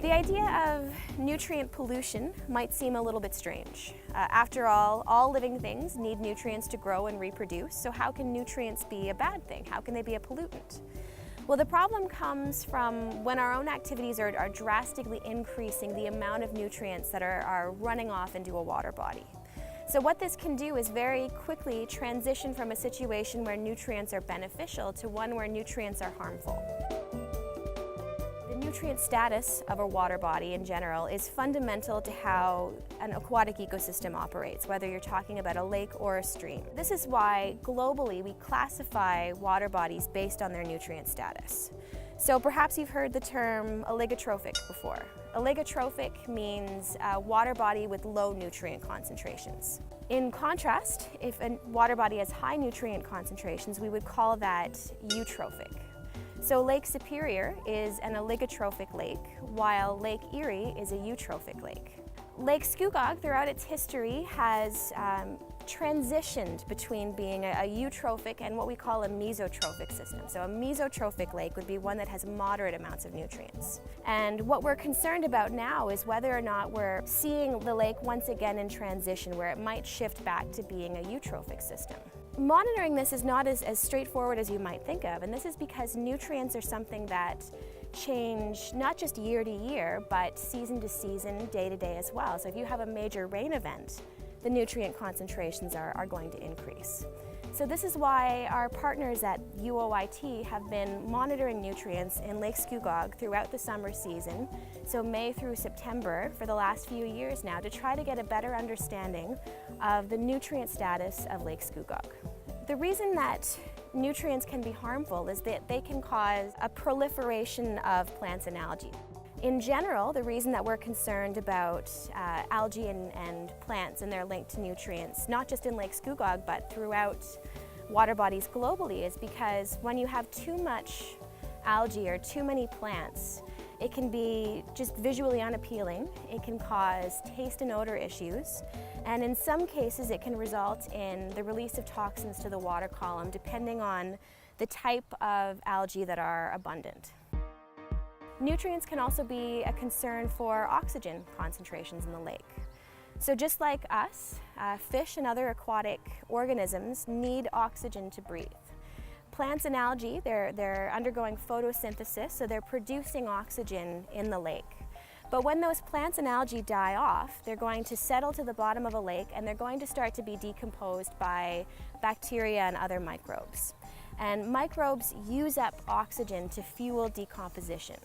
The idea of nutrient pollution might seem a little bit strange. After all living things need nutrients to grow and reproduce, so how can nutrients be a bad thing? How can they be a pollutant? Well, the problem comes from when our own activities are drastically increasing the amount of nutrients that are running off into a water body. So what this can do is very quickly transition from a situation where nutrients are beneficial to one where nutrients are harmful. The nutrient status of a water body in general is fundamental to how an aquatic ecosystem operates, whether you're talking about a lake or a stream. This is why globally we classify water bodies based on their nutrient status. So perhaps you've heard the term oligotrophic before. Oligotrophic means a water body with low nutrient concentrations. In contrast, if a water body has high nutrient concentrations, we would call that eutrophic. So Lake Superior is an oligotrophic lake, while Lake Erie is a eutrophic lake. Lake Scugog, throughout its history, has transitioned between being a eutrophic and what we call a mesotrophic system. So a mesotrophic lake would be one that has moderate amounts of nutrients. And what we're concerned about now is whether or not we're seeing the lake once again in transition, where it might shift back to being a eutrophic system. Monitoring this is not as straightforward as you might think of, and this is because nutrients are something that change not just year to year, but season to season, day to day as well. So if you have a major rain event, the nutrient concentrations are going to increase. So this is why our partners at UOIT have been monitoring nutrients in Lake Scugog throughout the summer season, so May through September for the last few years now, to try to get a better understanding of the nutrient status of Lake Scugog. The reason that nutrients can be harmful is that they can cause a proliferation of plants and algae. In general, the reason that we're concerned about algae and plants and their link to nutrients, not just in Lake Scugog, but throughout water bodies globally, is because when you have too much algae or too many plants, it can be just visually unappealing, it can cause taste and odor issues, and in some cases it can result in the release of toxins to the water column depending on the type of algae that are abundant. Nutrients can also be a concern for oxygen concentrations in the lake. So just like us, fish and other aquatic organisms need oxygen to breathe. Plants and algae, they're undergoing photosynthesis, so they're producing oxygen in the lake. But when those plants and algae die off, they're going to settle to the bottom of a lake and they're going to start to be decomposed by bacteria and other microbes. And microbes use up oxygen to fuel decomposition.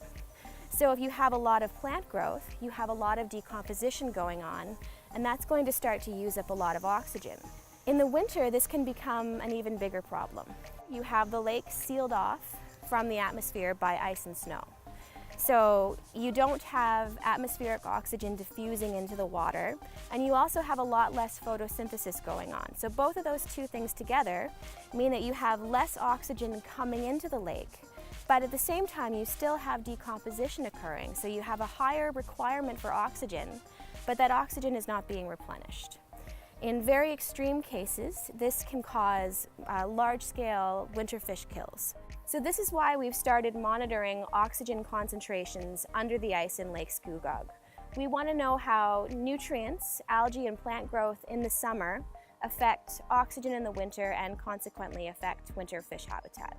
So if you have a lot of plant growth, you have a lot of decomposition going on, and that's going to start to use up a lot of oxygen. In the winter, this can become an even bigger problem. You have the lake sealed off from the atmosphere by ice and snow. So you don't have atmospheric oxygen diffusing into the water, and you also have a lot less photosynthesis going on. So both of those two things together mean that you have less oxygen coming into the lake, but at the same time you still have decomposition occurring. So you have a higher requirement for oxygen, but that oxygen is not being replenished. In very extreme cases, this can cause large-scale winter fish kills. So this is why we've started monitoring oxygen concentrations under the ice in Lake Scugog. We want to know how nutrients, algae and plant growth in the summer affect oxygen in the winter and consequently affect winter fish habitat.